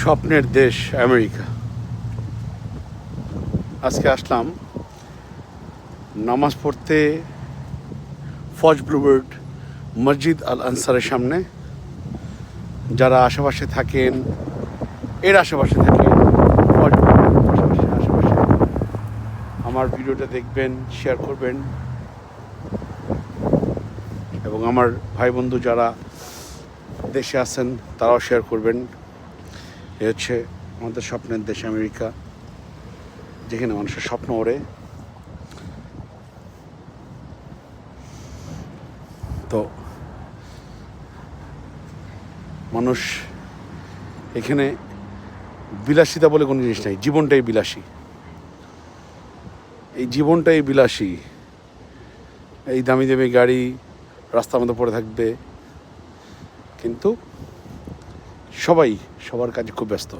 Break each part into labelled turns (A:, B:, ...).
A: স্বপ্নের দেশ আমেরিকা। আজকে আসলাম নামাজ পড়তে ফজ ব্লুবার্ড মসজিদ আল আনসারের সামনে। যারা আশেপাশে থাকেন, এর আশেপাশে থাকেন, ফজ ব্লুবার্ডের পাশাপাশি আশেপাশে আমার ভিডিওটা দেখবেন, শেয়ার করবেন, এবং আমার ভাই বন্ধু যারা দেশে আছেন তারাও শেয়ার করবেন। এ হচ্ছে আমাদের স্বপ্নের দেশ আমেরিকা, যেখানে মানুষের স্বপ্ন ওড়ে। তো মানুষ এখানে বিলাসিতা বলে কোনো জিনিস নাই, জীবনটাই বিলাসী। এই জীবনটাই বিলাসী। এই দামি দামি গাড়ি রাস্তার মধ্যে পড়ে থাকবে, কিন্তু সবাই সবার কাজে খুব ব্যস্ত।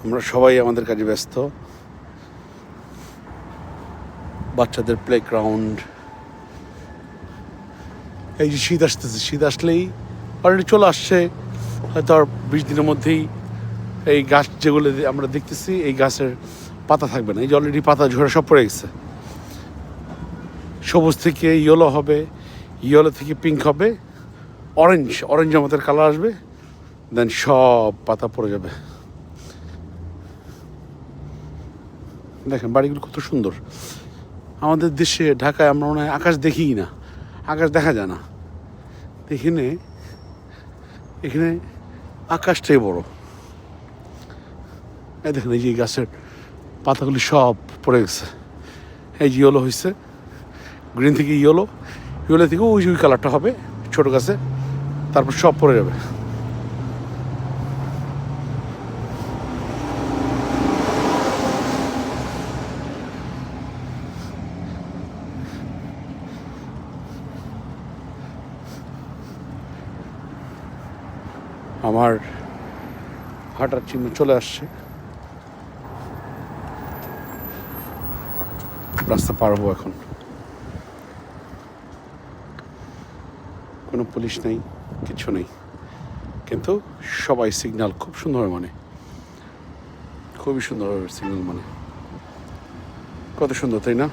A: আমরা সবাই আমাদের কাজে ব্যস্ত। বাচ্চাদের প্লেগ্রাউন্ড, এই যে শীত আসতেছে, শীত আসলেই অলরেডি চলে আসছে, হয়তো আর 20 দিনের মধ্যেই এই গাছ যেগুলো আমরা দেখতেছি, এই গাছের পাতা থাকবে না। এই যে অলরেডি পাতা ঝরে সব পড়ে গেছে। সবুজ থেকে ইয়েলো হবে, ইয়েলো থেকে পিঙ্ক হবে, অরেঞ্জ আমাদের কালার আসবে, দেন সব পাতা পড়ে যাবে। দেখেন বাড়িগুলো কত সুন্দর। আমাদের দেশে ঢাকায় আমরা মনে হয় আকাশ দেখিই না, আকাশ দেখা যায় না। এখানে আকাশটাই বড়। এই দেখেন, এই যে গাছের পাতাগুলি সব পড়ে গেছে। এই যে ইয়েলো হয়েছে, গ্রিন থেকে ইয়েলো থেকে ওই কালারটা হবে ছোটো গাছে, তারপর সব পড়ে যাবে। আমার হাঁটার চিহ্ন চলে আসছে, রাস্তা পার হবো এখন। কোনো পুলিশ নেই, কিছু নেই, কিন্তু সবাই সিগন্যাল খুব সুন্দর, মানে খুবই সুন্দর সিগন্যাল, মানে কত সুন্দর, তাই না?